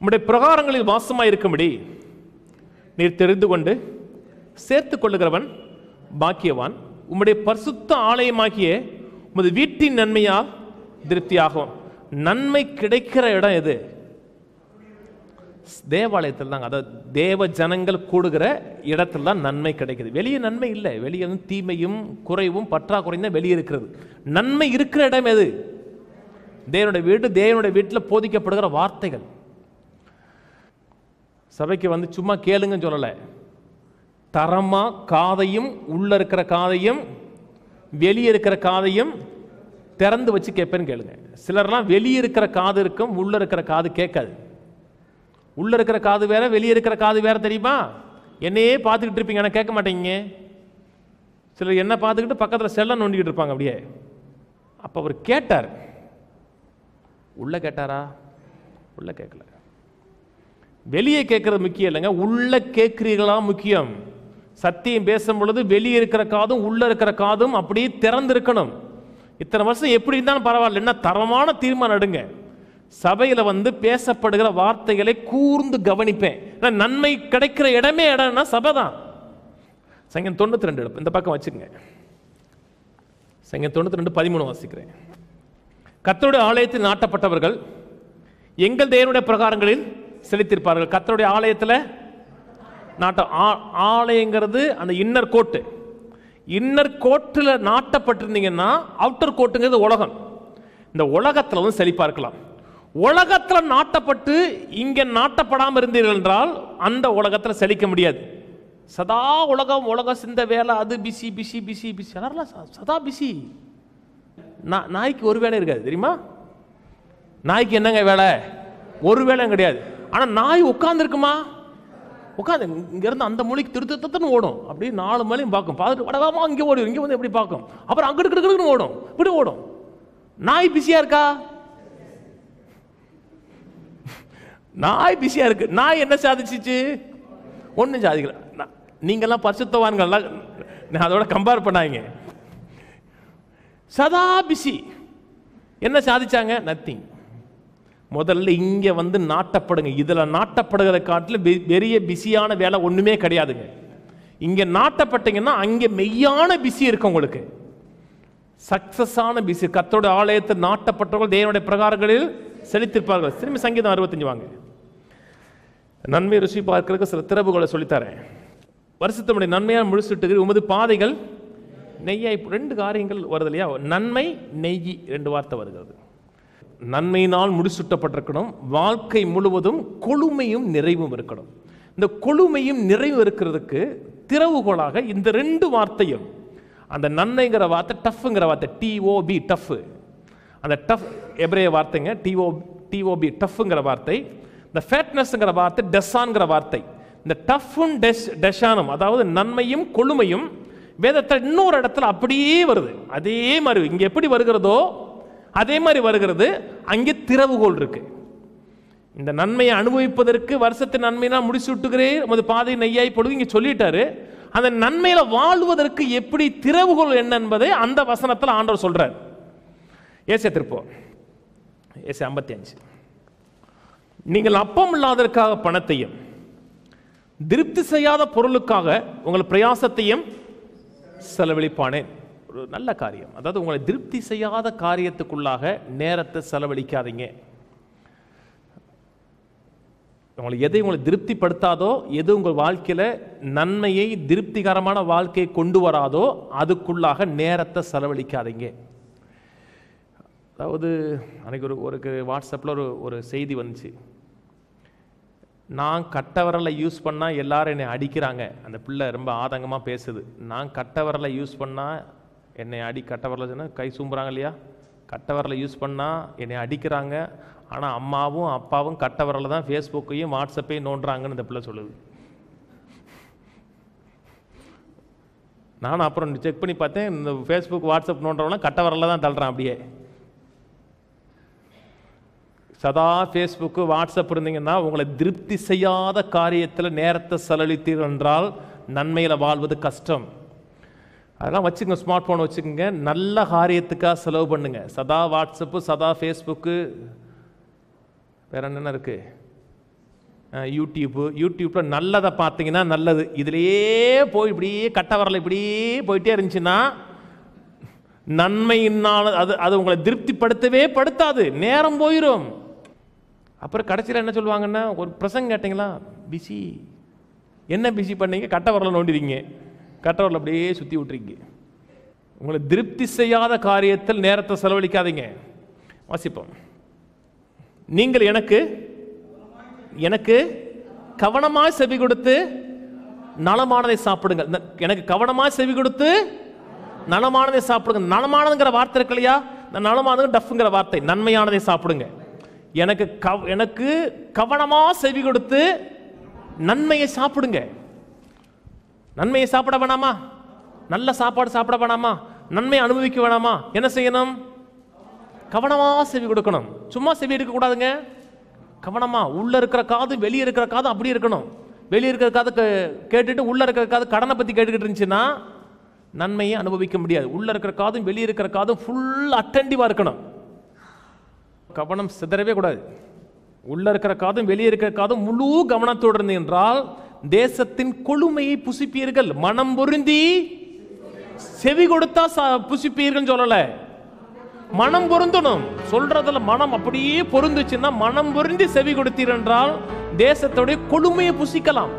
உம்முடைய பிரகாரங்களில் வாசமாயிருக்கும்படி நீர் தெரிந்து கொண்டு சேர்த்து கொள்ளுகிறவன் பாக்கியவான். உம்முடைய பரிசுத்த ஆலயமாகிய உமது வீட்டின் நன்மையால் திருப்தியாகும். நன்மை கிடைக்கிற இடம் எது? தேவாலயத்தில் தாங்க. அதாவது தேவ ஜனங்கள் கூடுகிற இடத்துல தான் நன்மை கிடைக்குது. வெளியே நன்மை இல்லை. வெளியே தீமையும் குறைவும் பற்றாக்குறையும் தான் வெளியே இருக்கிறது. நன்மை இருக்கிற இடம் எது? தேவனுடைய வீடு. தேவனுடைய வீட்டில் போதிக்கப்படுகிற வார்த்தைகள். சபைக்கு வந்து சும்மா கேளுங்கன்னு சொல்லலை. தரமா காதையும் உள்ள இருக்கிற காதையும் வெளியே இருக்கிற காதையும் திறந்து வச்சு கேட்பேன்னு கேளுங்க. சிலர்லாம் வெளியே இருக்கிற காது இருக்கும், உள்ள இருக்கிற காது கேட்காது. உள்ள இருக்கிற காது வேற, வெளியே இருக்கிற காது வேற. தெரியுமா? என்னையே பார்த்துக்கிட்டு இருப்பீங்க, ஆனால் கேட்க மாட்டேங்க. சிலர் என்ன பார்த்துக்கிட்டு பக்கத்தில் செல்லம் நோண்டிக்கிட்டு இருப்பாங்க அப்படியே. அப்போ அவர் கேட்டார். உள்ள கேட்டாரா? உள்ள கேட்கல. வெளியே கேட்கறது முக்கியம் இல்லைங்க, உள்ள கேட்கிறீர்களா முக்கியம். சத்தியம் பேசும் பொழுது வெளியே இருக்கிற காதும் உள்ள இருக்கிற காதும் அப்படியே திறந்திருக்கணும். இத்தனை வருஷம் எப்படி இருந்தாலும் பரவாயில்ல, என்ன தரமான தீர்மானம் எடுங்க. சபையில வந்து பேசப்படுகிற வார்த்தைகளை கூர்ந்து கவனிப்பேன். நன்மை கிடைக்கிற இடம்னா சபை தான். சங்கீதம் 92 இந்த பக்கம் வச்சுக்கங்க. சங்கீதம் 92:13 வாசிக்கிறேன். கர்த்தருடைய ஆலயத்தில் நாட்டப்பட்டவர்கள் எங்கள் தேவனுடைய பிரகாரங்களில் செலுத்திருப்பார்கள். கர்த்தருடைய ஆலயத்தில் ஆலயங்கிறது அந்த இன்னர் கோட்டு. இன்னர் கோட்டில் நாட்டப்பட்டிருந்தீங்கன்னா அவுட்டர் கோட்டுங்கிறது உலகம். இந்த உலகத்தில் வந்து செழிப்பா இருக்கலாம். உலகத்தில் நாட்டப்பட்டு இங்கே நாட்டப்படாமல் இருந்தீர்கள் என்றால் அந்த உலகத்தில் செழிக்க முடியாது. சதா உலகம் சிந்த வேலை, அது பிசி பிசி பிசி பிசி. சதா பிசி. நாய்க்கு ஒரு வேலை இருக்காது தெரியுமா? நாய்க்கு என்னங்க வேலை? ஒரு வேலையும் கிடையாது. ஆனால் நாய் உட்காந்துருக்குமா? உட்காந்து இங்கேருந்து அந்த மொழிக்கு திருத்தத்துன்னு ஓடும். அப்படியே 4 மணியும் பார்க்கும். பார்த்துட்டு வடகாமா இங்கே ஓடும், இங்கே வந்து எப்படி பார்க்கும். அப்புறம் அங்கிட்டு ஓடும், இப்படி ஓடும். நாய் பிஸியா இருக்கா? நாய் பிஸியா இருக்கு. நாய் என்ன சாதிச்சிச்சு? ஒன்றும் சாதிக்கல. நீங்கெல்லாம் பரிசுத்தவான்கள், அதோட கம்பேர் பண்ணாங்க. சதா பிஸி. என்ன சாதிச்சாங்க? நத்திங். முதல்ல இங்க வந்து நாட்டப்படுங்க. இதுல நாட்டப்படுகிற காட்டில் பெரிய பிஸியான வேலை ஒண்ணுமே கிடையாதுங்க. இங்க நாட்டப்பட்டீங்கன்னா அங்கே மெய்யான பிஸி இருக்கு உங்களுக்கு. சக்சஸான பிஸி. கர்த்தருடைய ஆலயத்தில் நாட்டப்பட்டவர்கள் தேவனுடைய பிரகாரங்களில் செலுத்திருப்பார்கள். திரும்பி சங்கீதம் 65 வாங்க. நன்மை ருசி பார்க்கறதுக்கு சில திறவுகளை சொல்லித்தரேன். வருஷத்தினுடைய நன்மையான முழுசுட்டு உமது பாதைகள் நெய்யாய். 2 காரியங்கள் வருது இல்லையா? நன்மை நெய்யி 2 வார்த்தை வருகிறது. நன்மையினால் முடிசூட்டப்பட்டிருக்கணும். வாழ்க்கை முழுவதும் கொழுமையும் நிறைவும் இருக்கணும். இந்த கொழுமையும் நிறைவு இருக்கிறதுக்கு திறவுகோலாக இந்த 2 வார்த்தையும், அந்த நன்மைங்கிற வார்த்தை, டஃப்ங்கிற வார்த்தை, டிஓபி டஃப். அந்த டஃப் எபிரேய வார்த்தைங்க, டிஓபி டஃப்ங்கிற வார்த்தை. இந்த ஃபேட்னஸ்ங்கிற வார்த்தை டெசான்ங்கிற வார்த்தை. இந்த டஃப்பும் டெஷானும், அதாவது நன்மையும் கொழுமையும் வேதத்தில் இன்னொரு இடத்துல அப்படியே வருது. அதே மாதிரி இங்க எப்படி வருகிறதோ அதே மாதிரி வருகிறது. அங்கே திறவுகோல் இருக்கு. இந்த நன்மையை அனுபவிப்பதற்கு வருஷத்தின் நன்மைனா முடிசூட்டுகிறேன் உமது பாதை நெய்யாய் பொழுது இங்க சொல்லிட்டாரு. அந்த நன்மையில வாழ்வதற்கு எப்படி திறவுகோல் என்ன என்பதை அந்த வசனத்தில் ஆண்டவர் சொல்றார். ஏசை திருப்போம். ஏசை 55. நீங்கள் அப்பம் இல்லாததற்காக பணத்தையும் திருப்தி செய்யாத பொருளுக்காக உங்கள் பிரயாசத்தையும் செலவழிப்பானேன். ஒரு நல்ல காரியம். அதாவது உங்களை திருப்தி செய்யாத காரியத்துக்குள்ளாக நேரத்தை செலவழிக்காதீங்க. எதை உங்களை திருப்திப்படுத்தாதோ, எது உங்கள் வாழ்க்கையில நன்மையை திருப்திகரமான வாழ்க்கையை கொண்டு வராதோ அதுக்குள்ளாக நேரத்தை செலவழிக்காதீங்க. அதாவது அன்னைக்கு ஒரு வாட்ஸ்அப்பில் ஒரு செய்தி வந்துச்சு. நான் கட்டவரலை யூஸ் பண்ணால் எல்லாரும் என்னை அடிக்கிறாங்க. அந்த பிள்ளை ரொம்ப ஆதங்கமாக பேசுது. நான் கட்டவரலை யூஸ் பண்ணால் என்னை கட்டவரலை சொன்னால் கை சூம்புறாங்க இல்லையா? கட்டவரலை யூஸ் பண்ணால் என்னை அடிக்கிறாங்க. ஆனால் அம்மாவும் அப்பாவும் கட்டவரலை தான் ஃபேஸ்புக்கையும் வாட்ஸ்அப்பையும் நோண்டுறாங்கன்னு இந்த பிள்ளை சொல்லுது. நானும் அப்புறம் செக் பண்ணி பார்த்தேன். இந்த ஃபேஸ்புக் வாட்ஸ்அப் நோண்டுறவங்களாம் கட்டவரலை தான் தள்ளுறான். அப்படியே சதா ஃபேஸ்புக்கு வாட்ஸ்அப் இருந்தீங்கன்னா உங்களை திருப்தி செய்யாத காரியத்தில் நேரத்தை செலவழித்தீர்கள் என்றால் நன்மையில் வாழ்வது கஷ்டம். அதெல்லாம் வச்சுக்கோங்க. ஸ்மார்ட் ஃபோன் வச்சுக்கோங்க. நல்ல காரியத்துக்காக செலவு பண்ணுங்க. சதா வாட்ஸ்அப்பு, சதா ஃபேஸ்புக்கு, வேற என்னென்ன இருக்கு? யூடியூப்பில் நல்லதை பார்த்தீங்கன்னா நல்லது, இதுலேயே போய் இப்படியே கட்ட வரல இப்படியே போயிட்டே இருந்துச்சுன்னா நன்மையினால் அது உங்களை திருப்திப்படுத்தவே படுத்தாது, நேரம் போயிடும். அப்புறம் கடைசியில் என்ன சொல்லுவாங்கன்னா, ஒரு பிரசங்கம் கேட்டிங்களா, பிஸி. என்ன பிஸி பண்ணீங்க? கட்ட வரல நோண்டிருக்கீங்க, கட்ட வரல அப்படியே சுற்றி விட்டுறீங்க. உங்களை திருப்தி செய்யாத காரியத்தில் நேரத்தை செலவழிக்காதீங்க. வாசிப்போம். நீங்கள் எனக்கு கவனமாக செவி கொடுத்து நலமானதை சாப்பிடுங்க. எனக்கு கவனமாக செவி கொடுத்து நலமானதை சாப்பிடுங்க. நலமானதுங்கிற வார்த்தை இருக்கு இல்லையா, நலமானது டஃப்ங்கிற வார்த்தை, நன்மையானதை சாப்பிடுங்க. எனக்கு கவனமாக செவி கொடுத்து நன்மையை சாப்பிடுங்க. நன்மையை சாப்பிட வேணாமா? நல்ல சாப்பாடு சாப்பிட வேணாமா? நன்மையை அனுபவிக்க வேணாமா? என்ன செய்யணும்? கவனமாக செவி கொடுக்கணும். சும்மா செவி இருக்கக்கூடாதுங்க, கவனமா. உள்ள இருக்கிற காது வெளியே இருக்கிற காது அப்படி இருக்கணும். வெளியே இருக்கிற காது கேட்டுட்டு உள்ள இருக்கிற காது கடனை பத்தி கேட்டுக்கிட்டு இருந்துச்சுன்னா நன்மையை அனுபவிக்க முடியாது. உள்ள இருக்கிற காதும் வெளியே இருக்கிற காதும் ஃபுல் அட்டென்டிவா இருக்கணும். கவனம் சிதறவே கூடாது. உள்ள இருக்கிற காதும் வெளியே இருக்கிற காதும் முழு கவனத்தோடு இருந்து என்றால் தேசத்தின் கொழுமையை புசிப்பீர்கள். மனம் பொருந்தி செவி கொடுத்தா புசிப்பீர்கள் சொல்லல, மனம் பொருந்தணும். சொல்றதுல மனம் அப்படியே பொருந்துச்சுன்னா, மனம் பொருந்தி செவி கொடுத்தீர் என்றால் தேசத்துடைய கொழுமையை புசிக்கலாம்.